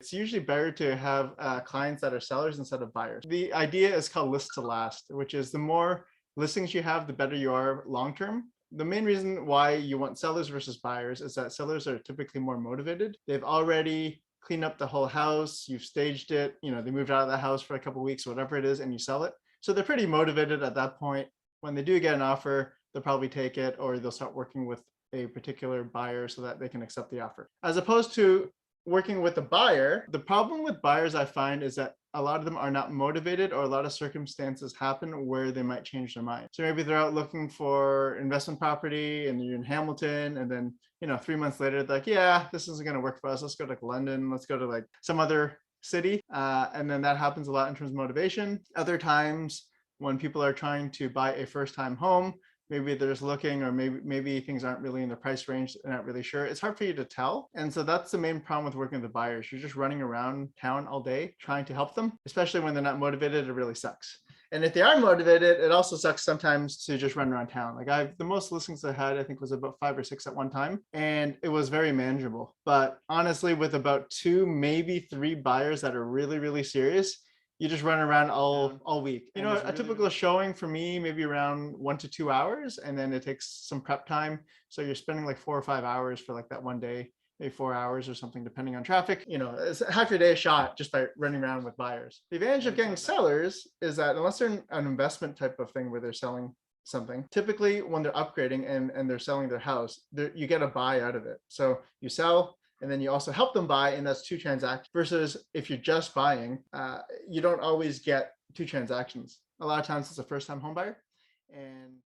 It's usually better to have clients that are sellers instead of buyers. The idea is called list to last, which is the more listings you have, the better you are long term. The main reason why you want sellers versus buyers is that sellers are typically more motivated. They've already cleaned up the whole house, you've staged it, they moved out of the house for a couple of weeks, whatever it is, and you sell it. So they're pretty motivated at that point. When they do get an offer, they'll probably take it, or they'll start working with a particular buyer so that they can accept the offer. As opposed to working with a buyer, the problem with buyers I find is that a lot of them are not motivated, or a lot of circumstances happen where they might change their mind. So maybe they're out looking for investment property and you're in Hamilton, and then 3 months later they're like, yeah, this isn't going to work for us, let's go to London, let's go to like some other city. And then that happens a lot in terms of motivation. Other times when people are trying to buy a first time home, maybe they're just looking, or maybe things aren't really in the price range, they're not really sure. It's hard for you to tell. And so that's the main problem with working with the buyers. You're just running around town all day trying to help them, especially when they're not motivated. It really sucks. And if they are motivated, it also sucks sometimes to just run around town. Like the most listings I had, I think, was about 5 or 6 at one time, and it was very manageable. But honestly, with about 2, maybe 3 buyers that are really, really serious, you just run around all week. A typical showing for me, maybe around 1 to 2 hours, and then it takes some prep time. So you're spending like 4 or 5 hours for like that one day, maybe 4 hours or something, depending on traffic. It's half your day shot just by running around with buyers. The advantage of getting sellers is that unless they're an investment type of thing where they're selling something, typically when they're upgrading and they're selling their house, you get a buy out of it. So you sell, and then you also help them buy, and that's 2 transactions. Versus if you're just buying, you don't always get 2 transactions. A lot of times it's a first-time home buyer, and